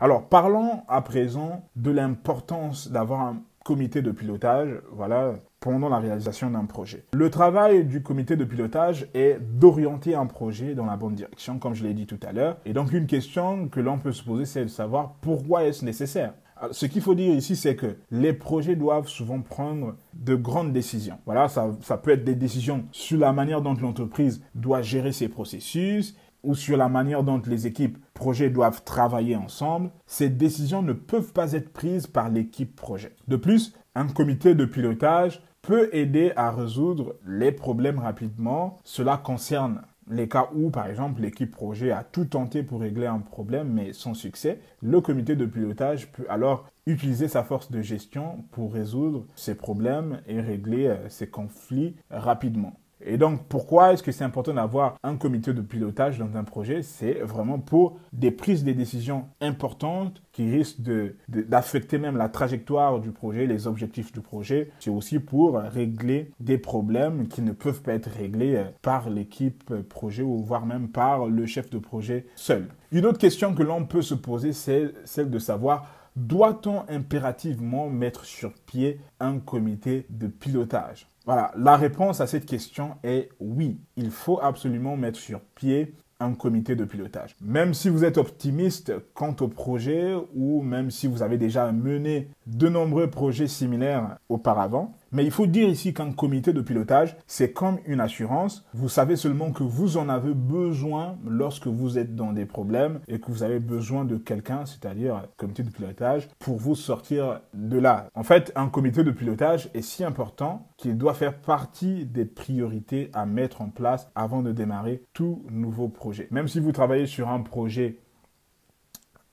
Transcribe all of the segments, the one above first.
Alors, parlons à présent de l'importance d'avoir un comité de pilotage, voilà, pendant la réalisation d'un projet. Le travail du comité de pilotage est d'orienter un projet dans la bonne direction, comme je l'ai dit tout à l'heure. Et donc, une question que l'on peut se poser, c'est de savoir pourquoi est-ce nécessaire. Alors, ce qu'il faut dire ici, c'est que les projets doivent souvent prendre de grandes décisions. Voilà, ça peut être des décisions sur la manière dont l'entreprise doit gérer ses processus, ou sur la manière dont les équipes projet doivent travailler ensemble. Ces décisions ne peuvent pas être prises par l'équipe projet. De plus, un comité de pilotage peut aider à résoudre les problèmes rapidement. Cela concerne les cas où, par exemple, l'équipe projet a tout tenté pour régler un problème, mais sans succès. Le comité de pilotage peut alors utiliser sa force de gestion pour résoudre ces problèmes et régler ces conflits rapidement. Et donc, pourquoi est-ce que c'est important d'avoir un comité de pilotage dans un projet? C'est vraiment pour des prises de décisions importantes qui risquent d'affecter même la trajectoire du projet, les objectifs du projet. C'est aussi pour régler des problèmes qui ne peuvent pas être réglés par l'équipe projet ou voire même par le chef de projet seul. Une autre question que l'on peut se poser, c'est celle de savoir: doit-on impérativement mettre sur pied un comité de pilotage? Voilà, la réponse à cette question est oui. Il faut absolument mettre sur pied un comité de pilotage. Même si vous êtes optimiste quant au projet ou même si vous avez déjà mené de nombreux projets similaires auparavant, mais il faut dire ici qu'un comité de pilotage, c'est comme une assurance. Vous savez seulement que vous en avez besoin lorsque vous êtes dans des problèmes et que vous avez besoin de quelqu'un, c'est-à-dire un comité de pilotage, pour vous sortir de là. En fait, un comité de pilotage est si important qu'il doit faire partie des priorités à mettre en place avant de démarrer tout nouveau projet. Même si vous travaillez sur un projet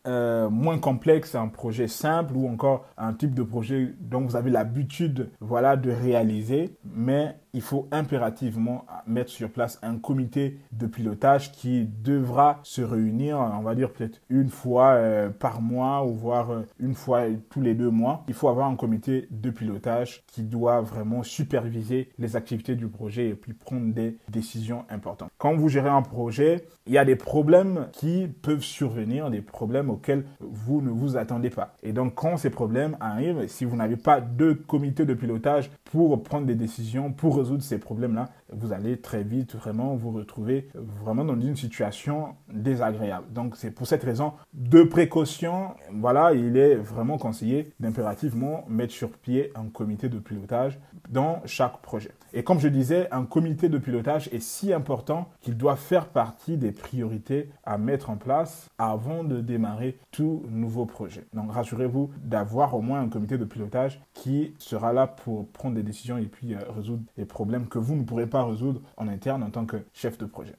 moins complexe, un projet simple ou encore un type de projet dont vous avez l'habitude, voilà, de réaliser, mais il faut impérativement mettre sur place un comité de pilotage qui devra se réunir, on va dire peut-être une fois par mois ou voire une fois tous les 2 mois. Il faut avoir un comité de pilotage qui doit vraiment superviser les activités du projet et puis prendre des décisions importantes. Quand vous gérez un projet, il y a des problèmes qui peuvent survenir, des problèmes auxquels vous ne vous attendez pas. Et donc, quand ces problèmes arrivent, si vous n'avez pas de comité de pilotage pour prendre des décisions, pour résoudre ces problèmes-là, vous allez très vite vraiment vous retrouver vraiment dans une situation désagréable. Donc, c'est pour cette raison de précaution, voilà, il est vraiment conseillé d'impérativement mettre sur pied un comité de pilotage dans chaque projet. Et comme je disais, un comité de pilotage est si important qu'il doit faire partie des priorités à mettre en place avant de démarrer tout nouveau projet. Donc, rassurez-vous d'avoir au moins un comité de pilotage qui sera là pour prendre des décisions et puis résoudre les problèmes que vous ne pourrez pas résoudre en interne en tant que chef de projet.